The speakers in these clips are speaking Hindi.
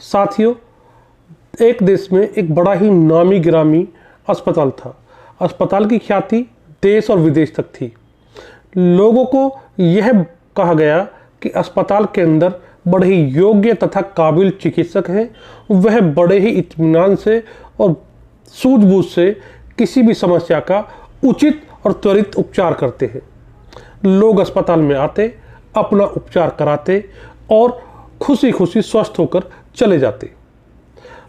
साथियों, एक देश में एक बड़ा ही नामी गिरामी अस्पताल था। अस्पताल की ख्याति देश और विदेश तक थी। लोगों को यह कहा गया कि अस्पताल के अंदर बड़े ही योग्य तथा काबिल चिकित्सक हैं। वह बड़े ही इत्मीनान से और सूझबूझ से किसी भी समस्या का उचित और त्वरित उपचार करते हैं। लोग अस्पताल में आते, अपना उपचार कराते और खुशी खुशी स्वस्थ होकर चले जाते।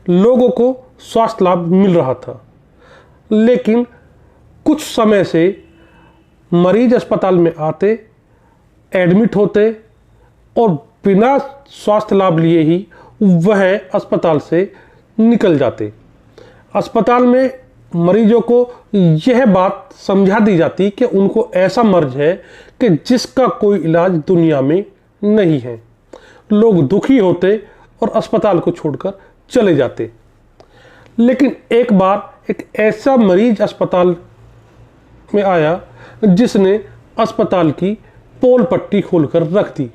लोगों को स्वास्थ्य लाभ मिल रहा था, लेकिन कुछ समय से मरीज अस्पताल में आते, एडमिट होते और बिना स्वास्थ्य लाभ लिए ही वह अस्पताल से निकल जाते। अस्पताल में मरीजों को यह बात समझा दी जाती कि उनको ऐसा मर्ज है कि जिसका कोई इलाज दुनिया में नहीं है। लोग दुखी होते और अस्पताल को छोड़कर चले जाते। लेकिन एक बार एक ऐसा मरीज अस्पताल में आया जिसने अस्पताल की पोल पट्टी खोलकर रख दी।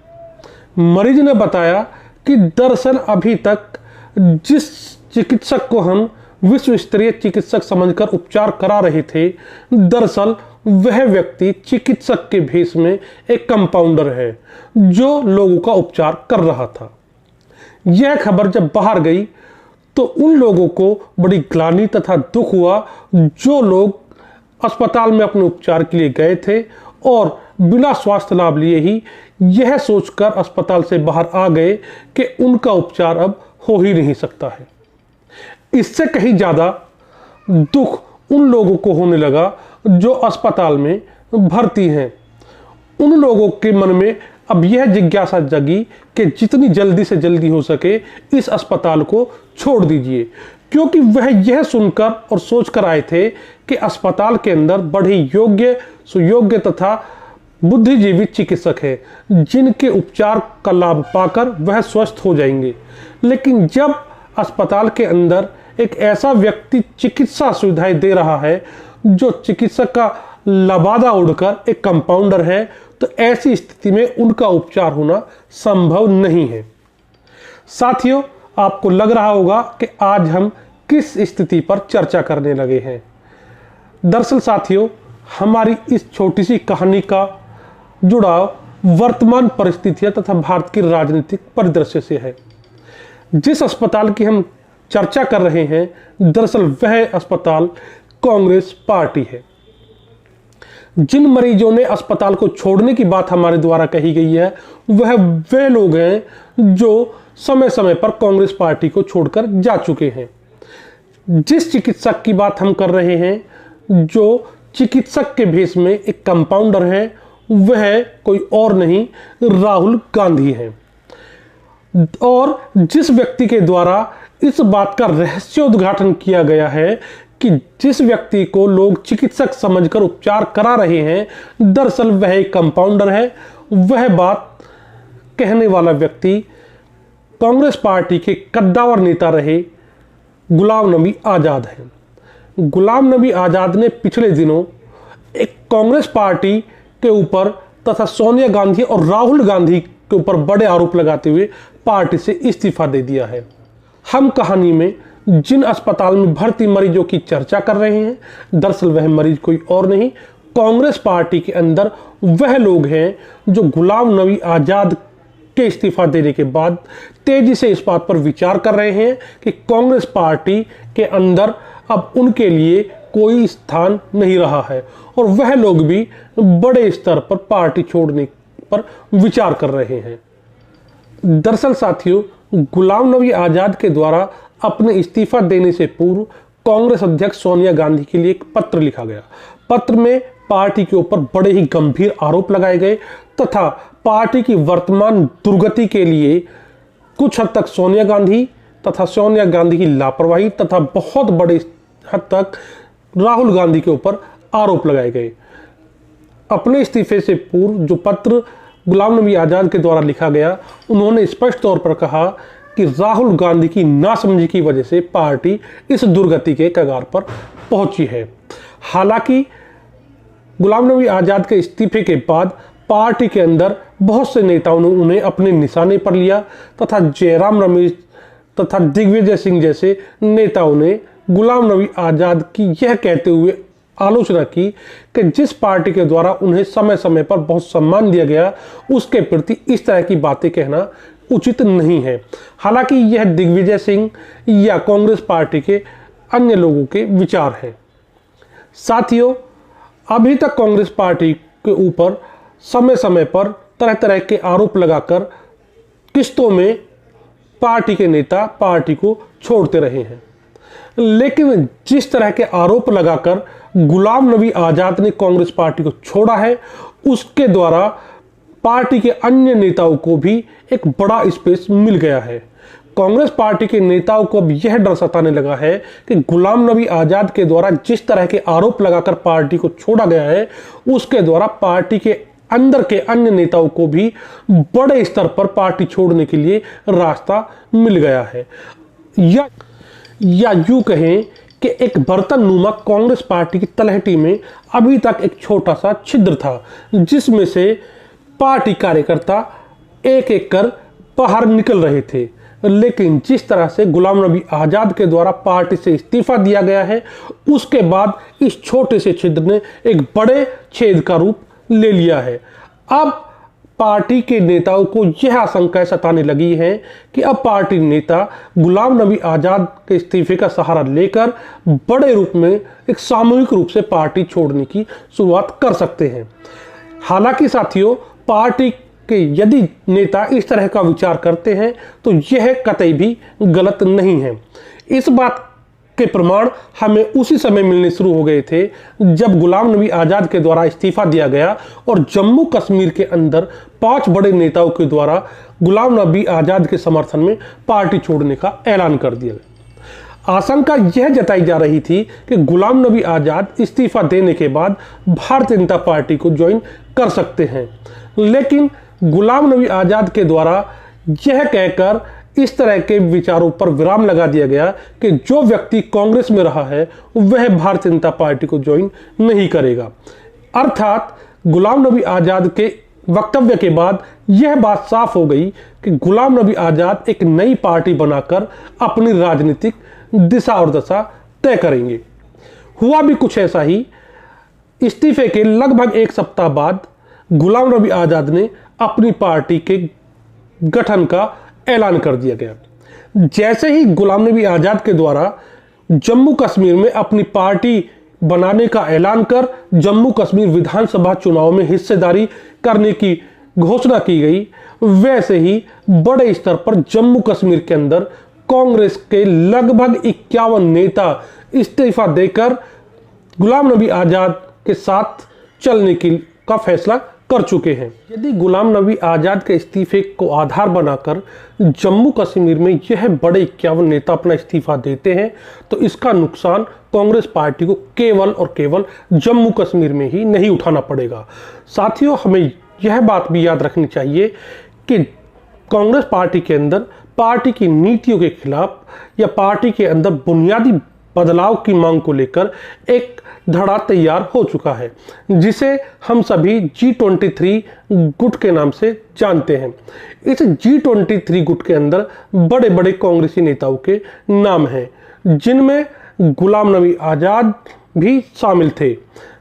मरीज ने बताया कि दरअसल अभी तक जिस चिकित्सक को हम विश्व स्तरीय चिकित्सक समझकर उपचार करा रहे थे, दरअसल वह व्यक्ति चिकित्सक के भेष में एक कंपाउंडर है जो लोगों का उपचार कर रहा था। यह खबर जब बाहर गई तो उन लोगों को बड़ी ग्लानि तथा दुख हुआ जो लोग अस्पताल में अपने उपचार के लिए गए थे और बिना स्वास्थ्य लाभ लिए ही यह सोचकर अस्पताल से बाहर आ गए कि उनका उपचार अब हो ही नहीं सकता है। इससे कहीं ज्यादा दुख उन लोगों को होने लगा जो अस्पताल में भर्ती हैं। उन लोगों के मन में अब यह जिज्ञासा जगी कि जितनी जल्दी से जल्दी हो सके इस अस्पताल को छोड़ दीजिए, क्योंकि वह यह सुनकर और सोचकर आए थे कि अस्पताल के अंदर बड़े योग्य, सुयोग्य तथा बुद्धिजीवी चिकित्सक हैं जिनके उपचार का लाभ पाकर वह स्वस्थ हो जाएंगे। लेकिन जब अस्पताल के अंदर एक ऐसा व्यक्ति चिकित्सा सुविधाएं दे रहा है जो चिकित्सक का लबादा उड़कर एक कंपाउंडर है, तो ऐसी स्थिति में उनका उपचार होना संभव नहीं है। साथियों, आपको लग रहा होगा कि आज हम किस स्थिति पर चर्चा करने लगे हैं। दरअसल साथियों, हमारी इस छोटी सी कहानी का जुड़ाव वर्तमान परिस्थितियां तथा भारत की राजनीतिक परिदृश्य से है। जिस अस्पताल की हम चर्चा कर रहे हैं, दरअसल वह अस्पताल कांग्रेस पार्टी है। जिन मरीजों ने अस्पताल को छोड़ने की बात हमारे द्वारा कही गई है, वह वे लोग हैं जो समय समय पर कांग्रेस पार्टी को छोड़कर जा चुके हैं। जिस चिकित्सक की बात हम कर रहे हैं, जो चिकित्सक के भेष में एक कंपाउंडर है, वह कोई और नहीं राहुल गांधी है। और जिस व्यक्ति के द्वारा इस बात का रहस्योद्घाटन किया गया है कि जिस व्यक्ति को लोग चिकित्सक समझकर उपचार करा रहे हैं, दरअसल वह एक कंपाउंडर है, वह बात कहने वाला व्यक्ति कांग्रेस पार्टी के कद्दावर नेता रहे गुलाम नबी आजाद है। गुलाम नबी आजाद ने पिछले दिनों एक कांग्रेस पार्टी के ऊपर तथा सोनिया गांधी और राहुल गांधी के ऊपर बड़े आरोप लगाते हुए पार्टी से इस्तीफा दे दिया है। हम कहानी में जिन अस्पताल में भर्ती मरीजों की चर्चा कर रहे हैं, दरअसल वह मरीज कोई और नहीं, कांग्रेस पार्टी के अंदर वह लोग हैं जो गुलाम नबी आजाद के इस्तीफा देने के बाद तेजी से इस बात पर विचार कर रहे हैं कि कांग्रेस पार्टी के अंदर अब उनके लिए कोई स्थान नहीं रहा है और वह लोग भी बड़े स्तर पर पार्टी छोड़ने पर विचार कर रहे हैं। दरअसल साथियों, गुलाम नबी आजाद के द्वारा अपने इस्तीफा देने से पूर्व कांग्रेस अध्यक्ष सोनिया गांधी के लिए एक पत्र लिखा गया। पत्र में पार्टी के ऊपर बड़े ही गंभीर आरोप लगाए गए तथा पार्टी की वर्तमान दुर्गति के लिए कुछ हद तक सोनिया गांधी तथा सोनिया गांधी की लापरवाही तथा बहुत बड़े हद तक राहुल गांधी के ऊपर आरोप लगाए गए। अपने इस्तीफे से पूर्व जो पत्र गुलाम नबी आजाद के द्वारा लिखा गया, उन्होंने स्पष्ट तौर पर कहा कि राहुल गांधी की नासमझी की वजह से पार्टी इस दुर्गति के कगार पर पहुंची है। हालांकि गुलाम नबी आजाद के इस्तीफे के बाद पार्टी के अंदर बहुत से नेताओं ने उन्हें अपने निशाने पर लिया तथा जयराम रमेश तथा दिग्विजय सिंह जैसे नेताओं ने गुलाम नबी आज़ाद की यह कहते हुए आलोचना की कि जिस पार्टी के द्वारा उन्हें समय समय पर बहुत सम्मान दिया गया उसके प्रति इस तरह की बातें कहना उचित नहीं है। हालांकि यह दिग्विजय सिंह या कांग्रेस पार्टी के अन्य लोगों के विचार हैं। साथियों, अभी तक कांग्रेस पार्टी के ऊपर समय समय पर तरह तरह के आरोप लगाकर किस्तों में पार्टी के नेता पार्टी को छोड़ते रहे हैं, लेकिन जिस तरह के आरोप लगाकर गुलाम नबी आज़ाद ने कांग्रेस पार्टी को छोड़ा है उसके द्वारा पार्टी के अन्य नेताओं को भी एक बड़ा स्पेस मिल गया है। कांग्रेस पार्टी के नेताओं को अब यह डर सताने लगा है कि गुलाम नबी आज़ाद के द्वारा जिस तरह के आरोप लगाकर पार्टी को छोड़ा गया है उसके द्वारा पार्टी के अंदर के अन्य नेताओं को भी बड़े स्तर पर पार्टी छोड़ने के लिए रास्ता मिल गया है। या यूं कहें कि एक बर्तननुमा कांग्रेस पार्टी की तलहटी में अभी तक एक छोटा सा छिद्र था जिसमें से पार्टी कार्यकर्ता एक एक कर बाहर निकल रहे थे, लेकिन जिस तरह से गुलाम नबी आज़ाद के द्वारा पार्टी से इस्तीफा दिया गया है उसके बाद इस छोटे से छिद्र ने एक बड़े छेद का रूप ले लिया है। अब पार्टी के नेताओं को यह आशंकाएं सताने लगी हैं कि अब पार्टी नेता गुलाम नबी आज़ाद के इस्तीफे का सहारा लेकर बड़े रूप में एक सामूहिक रूप से पार्टी छोड़ने की शुरुआत कर सकते हैं। हालांकि साथियों, पार्टी के यदि नेता इस तरह का विचार करते हैं तो यह कतई भी गलत नहीं है। इस बात के प्रमाण हमें उसी समय मिलने शुरू हो गए थे जब गुलाम नबी आज़ाद के द्वारा इस्तीफा दिया गया और जम्मू कश्मीर के अंदर 5 बड़े नेताओं के द्वारा गुलाम नबी आज़ाद के समर्थन में पार्टी छोड़ने का ऐलान कर दिया गया। आशंका यह जताई जा रही थी कि गुलाम नबी आज़ाद इस्तीफा देने के बाद भारतीय जनता पार्टी को ज्वाइन कर सकते हैं, लेकिन गुलाम नबी आज़ाद के द्वारा यह कहकर इस तरह के विचारों पर विराम लगा दिया गया कि जो व्यक्ति कांग्रेस में रहा है वह भारतीय जनता पार्टी को ज्वाइन नहीं करेगा। अर्थात गुलाम नबी आज़ाद के वक्तव्य के बाद यह बात साफ हो गई कि गुलाम नबी आज़ाद एक नई पार्टी बनाकर अपनी राजनीतिक दिशा और दशा तय करेंगे। हुआ भी कुछ ऐसा ही। इस्तीफे के लगभग 1 सप्ताह बाद गुलाम नबी आज़ाद ने अपनी पार्टी के गठन का ऐलान कर दिया गया। जैसे ही गुलाम नबी आज़ाद के द्वारा जम्मू कश्मीर में अपनी पार्टी बनाने का ऐलान कर जम्मू कश्मीर विधानसभा चुनाव में हिस्सेदारी करने की घोषणा की गई, वैसे ही बड़े स्तर पर जम्मू कश्मीर के अंदर कांग्रेस के लगभग 51 नेता इस्तीफा देकर गुलाम नबी आज़ाद के साथ चलने का फैसला कर चुके हैं। यदि गुलाम नबी आज़ाद के इस्तीफे को आधार बनाकर जम्मू कश्मीर में यह बड़े 51 नेता अपना इस्तीफा देते हैं तो इसका नुकसान कांग्रेस पार्टी को केवल और केवल जम्मू कश्मीर में ही नहीं उठाना पड़ेगा। साथियों, हमें यह बात भी याद रखनी चाहिए कि कांग्रेस पार्टी के अंदर पार्टी की नीतियों के खिलाफ या पार्टी के अंदर बुनियादी बदलाव की मांग को लेकर एक धड़ा तैयार हो चुका है जिसे हम सभी G23 गुट के नाम से जानते हैं। इस G23 गुट के अंदर बड़े बड़े कांग्रेसी नेताओं के नाम हैं जिनमें गुलाम नबी आज़ाद भी शामिल थे।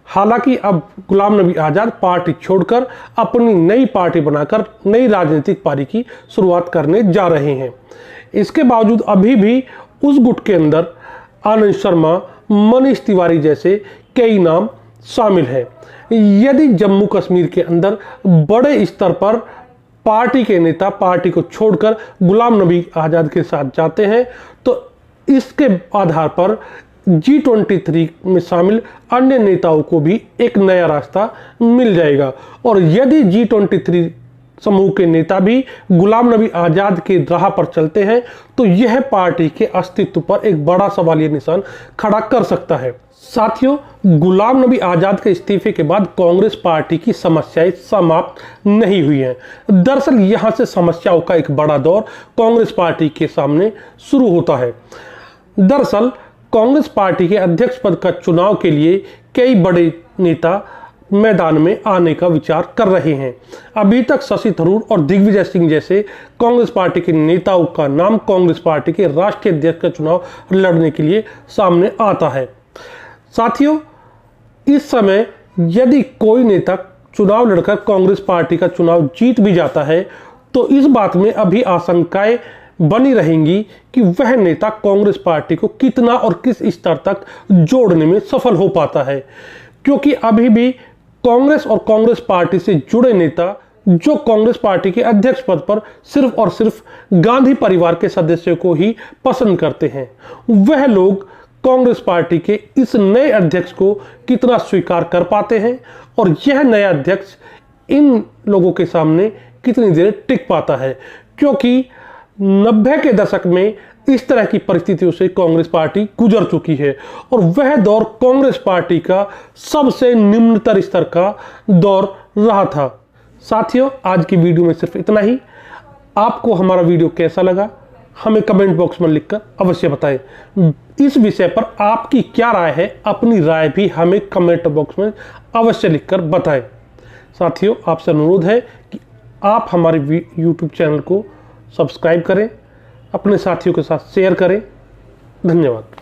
हालांकि अब गुलाम नबी आज़ाद पार्टी छोड़कर अपनी नई पार्टी बनाकर नई राजनीतिक पारी की शुरुआत करने जा रहे हैं। इसके बावजूद अभी भी उस गुट के अंदर आनंद शर्मा, मनीष तिवारी जैसे कई नाम शामिल हैं। यदि जम्मू कश्मीर के अंदर बड़े स्तर पर पार्टी के नेता पार्टी को छोड़कर गुलाम नबी आज़ाद के साथ जाते हैं तो इसके आधार पर G23 में शामिल अन्य नेताओं को भी एक नया रास्ता मिल जाएगा और यदि G23 समूह के नेता भी गुलाम नबी आज़ाद की राह पर चलते हैं तो यह पार्टी के अस्तित्व पर एक बड़ा सवालिया निशान खड़ा कर सकता है। साथियों, गुलाम नबी आज़ाद के इस्तीफे के बाद कांग्रेस पार्टी की समस्याएं समाप्त नहीं हुई हैं। दरअसल यहां से समस्याओं का एक बड़ा दौर कांग्रेस पार्टी के सामने शुरू होता है। दरअसल कांग्रेस पार्टी के अध्यक्ष पद का चुनाव के लिए कई बड़े नेता मैदान में आने का विचार कर रहे हैं। अभी तक शशि थरूर और दिग्विजय सिंह जैसे कांग्रेस पार्टी के नेताओं का नाम कांग्रेस पार्टी के राष्ट्रीय अध्यक्ष का चुनाव लड़ने के लिए सामने आता है। साथियों, इस समय यदि कोई नेता चुनाव लड़कर कांग्रेस पार्टी का चुनाव जीत भी जाता है तो इस बात में अभी आशंकाएं बनी रहेंगी कि वह नेता कांग्रेस पार्टी को कितना और किस स्तर तक जोड़ने में सफल हो पाता है, क्योंकि अभी भी कांग्रेस और कांग्रेस पार्टी से जुड़े नेता जो कांग्रेस पार्टी के अध्यक्ष पद पर सिर्फ और सिर्फ गांधी परिवार के सदस्यों को ही पसंद करते हैं, वह लोग कांग्रेस पार्टी के इस नए अध्यक्ष को कितना स्वीकार कर पाते हैं और यह नया अध्यक्ष इन लोगों के सामने कितनी देर टिक पाता है, क्योंकि 90 के दशक में इस तरह की परिस्थितियों से कांग्रेस पार्टी गुजर चुकी है और वह दौर कांग्रेस पार्टी का सबसे निम्नतर स्तर का दौर रहा था। साथियों, आज की वीडियो में सिर्फ इतना ही। आपको हमारा वीडियो कैसा लगा हमें कमेंट बॉक्स में लिखकर अवश्य बताएं। इस विषय पर आपकी क्या राय है, अपनी राय भी हमें कमेंट बॉक्स में अवश्य लिखकर बताएं। साथियों, आपसे अनुरोध है कि आप हमारे यूट्यूब चैनल को सब्सक्राइब करें, अपने साथियों के साथ शेयर करें। धन्यवाद।